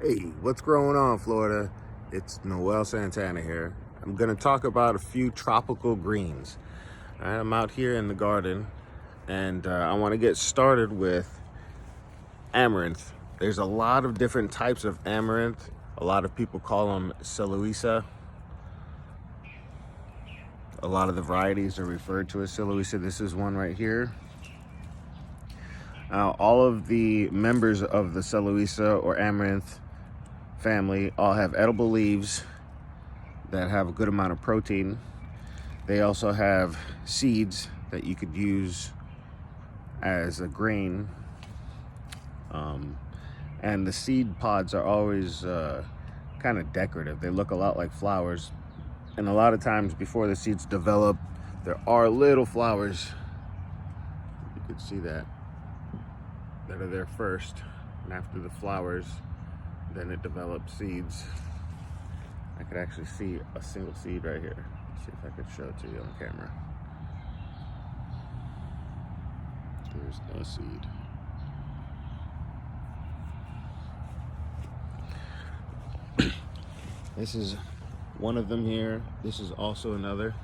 Hey, what's going on, Florida? It's Noel Santana here. I'm gonna talk about a few tropical greens. All right, I'm out here in the garden, and I want to get started with amaranth. There's a lot of different types of amaranth. A lot of people call them celosia. A lot of the varieties are referred to as celosia. This is one right here. All of the members of the celosia or amaranth family all have edible leaves that have a good amount of protein. They also have seeds that you could use as a grain. And the seed pods are always kind of decorative. They look a lot like flowers. And a lot of times before the seeds develop, there are little flowers. You can see that are there first. And after the flowers, then it develops seeds. I could actually see a single seed right here. Let's see if I could show it to you on camera. There's a seed. This is one of them here. This is also another.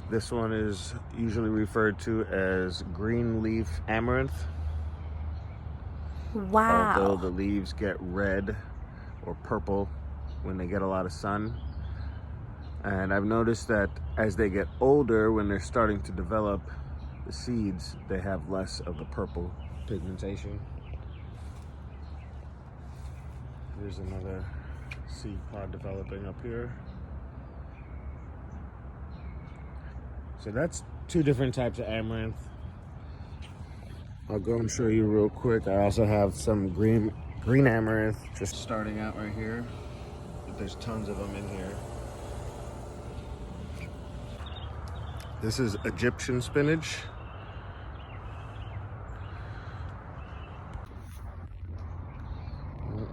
This one is usually referred to as green leaf amaranth. Wow. Although the leaves get red or purple when they get a lot of sun. And I've noticed that as they get older, when they're starting to develop the seeds, they have less of the purple pigmentation. Here's another seed pod developing up here. So that's two different types of amaranth. I'll go and show you real quick. I also have some green amaranth just starting out right here. There's tons of them in here. This is Egyptian spinach.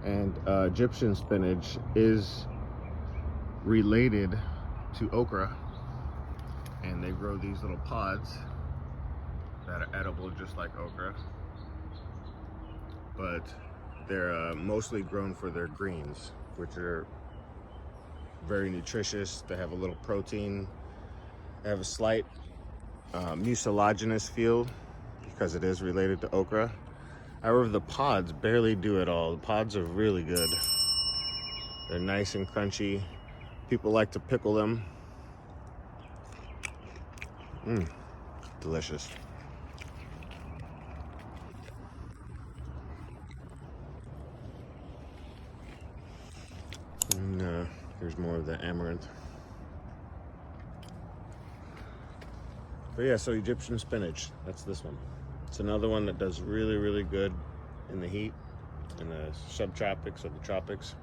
And Egyptian spinach is related to okra. And they grow these little pods that are edible just like okra. But they're mostly grown for their greens, which are very nutritious. They have a little protein. They have a slight mucilaginous feel because it is related to okra. However, the pods barely do it all. The pods are really good. They're nice and crunchy. People like to pickle them. Delicious. And here's more of the amaranth. But yeah, so Egyptian spinach, that's this one. It's another one that does really, really good in the heat, in the subtropics or the tropics.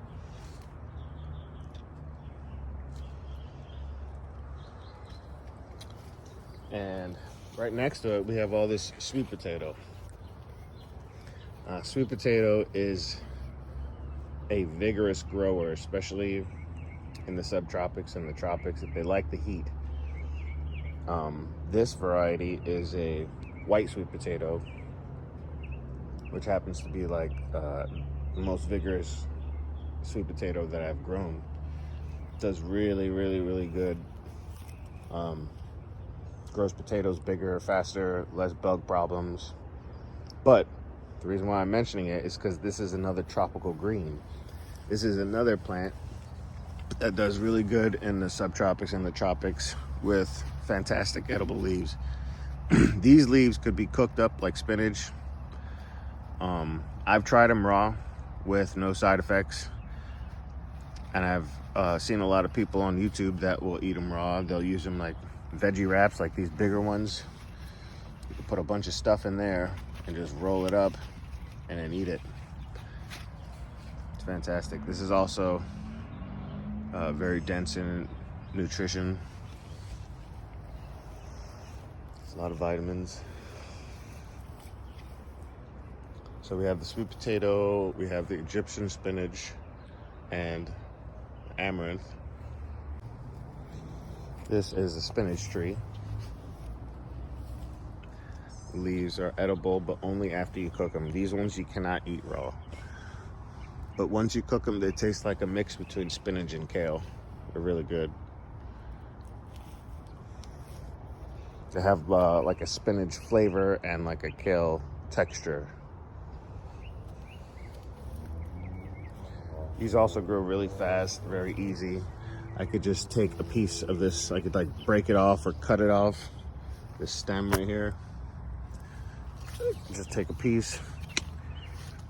And right next to it, we have all this sweet potato. Sweet potato is a vigorous grower, especially in the subtropics and the tropics. They like the heat. This variety is a white sweet potato, which happens to be like the most vigorous sweet potato that I've grown. It does really, really, really good. Grows potatoes bigger, faster, less bug problems. But the reason why I'm mentioning it is because this is another tropical green. This is another plant that does really good in the subtropics and the tropics with fantastic edible leaves. These leaves could be cooked up like spinach. I've tried them raw with no side effects. And I've seen a lot of people on YouTube that will eat them raw. They'll use them like veggie wraps, like these bigger ones. You can put a bunch of stuff in there and just roll it up and then eat it. It's fantastic. This is also very dense in nutrition. It's a lot of vitamins. So we have the sweet potato, we have the Egyptian spinach, and amaranth. This is a spinach tree. Leaves are edible, but only after you cook them. These ones you cannot eat raw. But once you cook them, they taste like a mix between spinach and kale. They're really good. They have like a spinach flavor and like a kale texture. These also grow really fast, very easy. I could just take a piece of this, I could like break it off or cut it off. This stem right here. Just take a piece,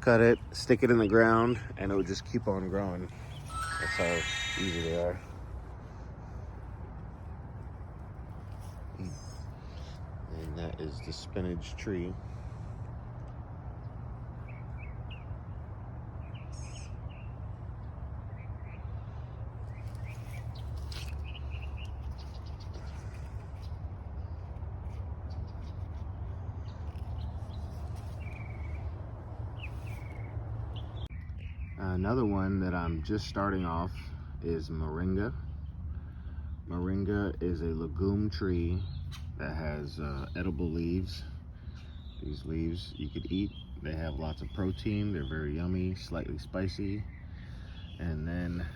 cut it, stick it in the ground, and it would just keep on growing. That's how easy they are. And that is the spinach tree. Another one that I'm just starting off is Moringa. Moringa is a legume tree that has edible leaves. These leaves you could eat. They have lots of protein. They're very yummy, slightly spicy. And then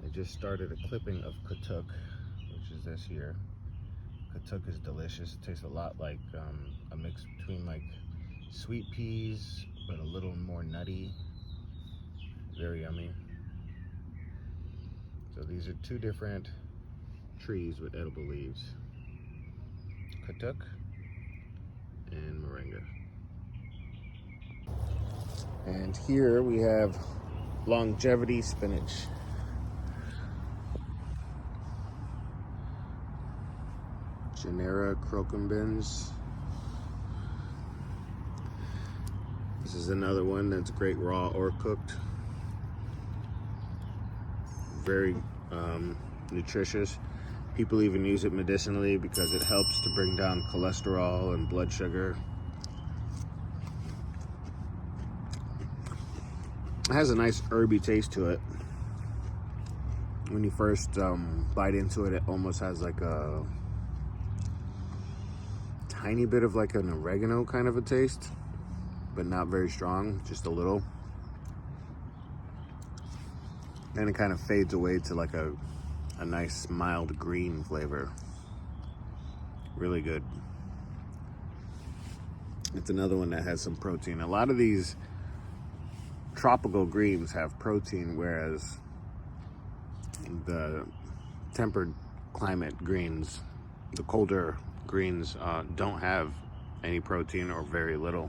I just started a clipping of Katuk, which is this here. Katuk is delicious. It tastes a lot like a mix between like sweet peas, but a little more nutty. Very yummy. So these are two different trees with edible leaves. Katuk and Moringa. And here we have longevity spinach. Genera crocumbens. This is another one that's great raw or cooked. Very nutritious. People even use it medicinally because it helps to bring down cholesterol and blood sugar. It has a nice herby taste to it. When you first bite into it, it almost has like a tiny bit of like an oregano kind of a taste, but not very strong, just a little. And it kind of fades away to like a nice mild green flavor. Really good. It's another one that has some protein. A lot of these tropical greens have protein, whereas the tempered climate greens, the colder greens, don't have any protein or very little.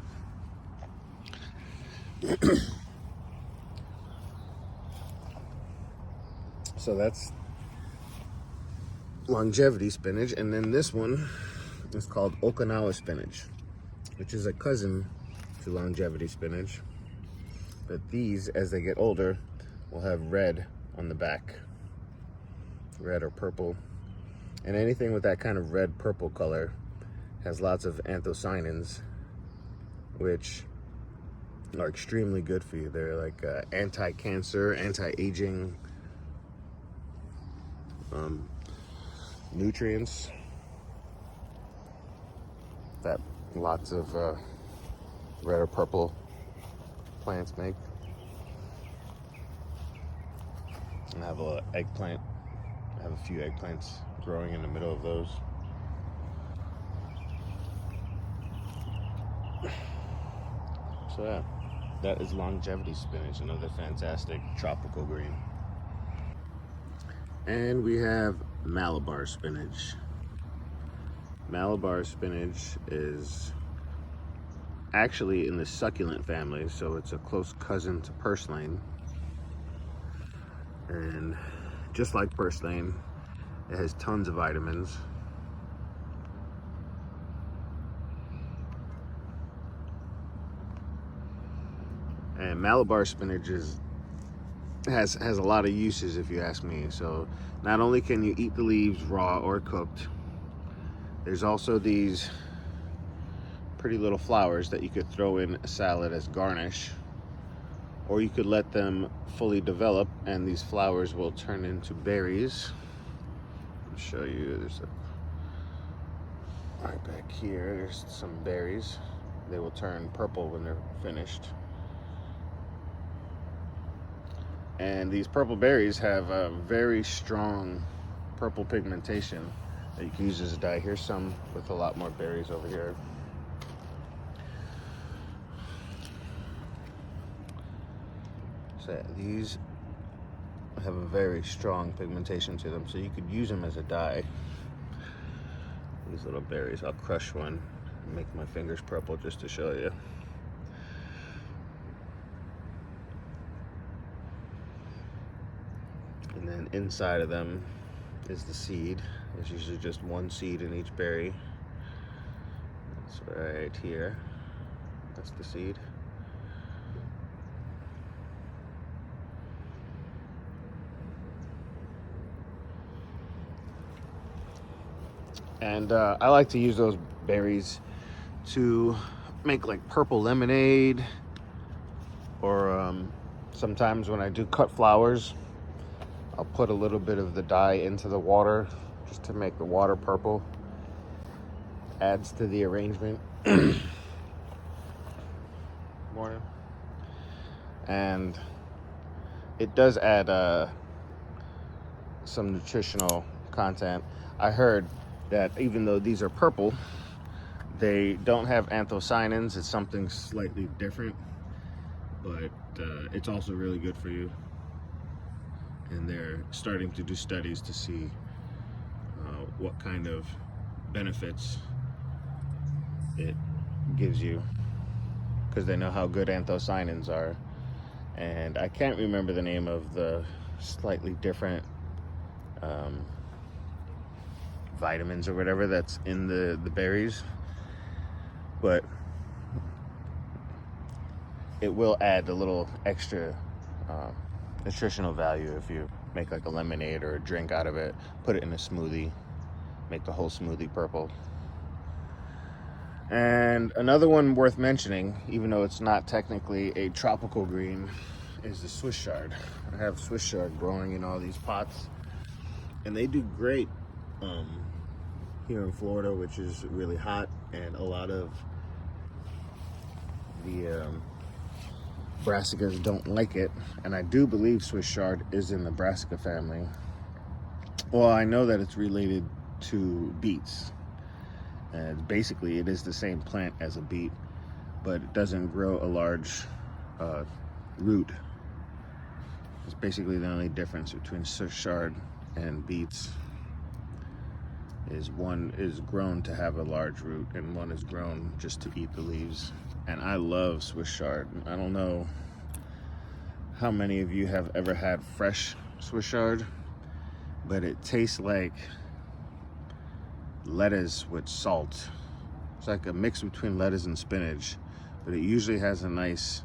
So that's longevity spinach. And then this one is called Okinawa spinach, which is a cousin to longevity spinach. But these, as they get older, will have red on the back. Red or purple. And anything with that kind of red-purple color has lots of anthocyanins, which are extremely good for you. They're like anti-cancer, anti-aging nutrients that lots of red or purple plants make. And I have a eggplant. I have a few eggplants growing in the middle of those. So yeah, that is longevity spinach, another fantastic tropical green. And we have Malabar spinach. Malabar spinach is actually in the succulent family, so it's a close cousin to purslane. And just like purslane, it has tons of vitamins. And Malabar spinach has a lot of uses, if you ask me. So not only can you eat the leaves raw or cooked, there's also these pretty little flowers that you could throw in a salad as garnish, or you could let them fully develop and these flowers will turn into berries. I'll show you. There's right back here, there's some berries. They will turn purple when they're finished. And these purple berries have a very strong purple pigmentation that you can use as a dye. Here's some with a lot more berries over here. So these have a very strong pigmentation to them, so you could use them as a dye. These little berries, I'll crush one and make my fingers purple just to show you. And then inside of them is the seed. There's usually just one seed in each berry. That's right here. That's the seed. And I like to use those berries to make like purple lemonade, or sometimes when I do cut flowers, I'll put a little bit of the dye into the water just to make the water purple. Adds to the arrangement. Morning. And it does add some nutritional content. I heard that even though these are purple, they don't have anthocyanins. It's something slightly different, but it's also really good for you. And they're starting to do studies to see what kind of benefits it gives you, because they know how good anthocyanins are. And I can't remember the name of the slightly different vitamins or whatever that's in the berries, but it will add a little extra nutritional value if you make like a lemonade or a drink out of it, put it in a smoothie, make the whole smoothie purple. And another one worth mentioning, even though it's not technically a tropical green, is the Swiss chard. I have Swiss chard growing in all these pots, and they do great here in Florida, which is really hot, and a lot of the brassicas don't like it. And I do believe Swiss chard is in the brassica family. Well, I know that it's related to beets, and basically it is the same plant as a beet, but it doesn't grow a large root. It's basically the only difference between Swiss chard and beets is one is grown to have a large root and one is grown just to eat the leaves. And I love Swiss chard. I don't know how many of you have ever had fresh Swiss chard, but it tastes like lettuce with salt. It's like a mix between lettuce and spinach, but it usually has a nice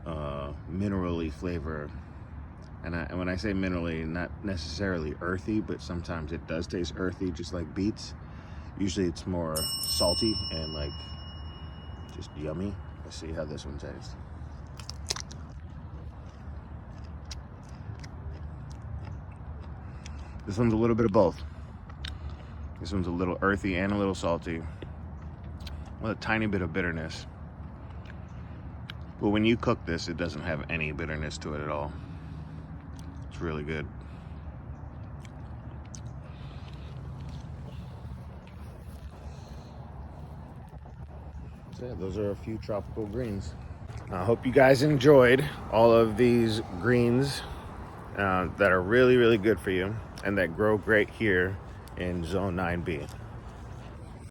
minerally flavor. And when I say minerally, not necessarily earthy, but sometimes it does taste earthy, just like beets. Usually it's more salty and like just yummy. Let's see how this one tastes. This one's a little bit of both. This one's a little earthy and a little salty, with a tiny bit of bitterness. But when you cook this, it doesn't have any bitterness to it at all. It's really good. So yeah, those are a few tropical greens. I hope you guys enjoyed all of these greens that are really, really good for you and that grow great here in Zone 9B.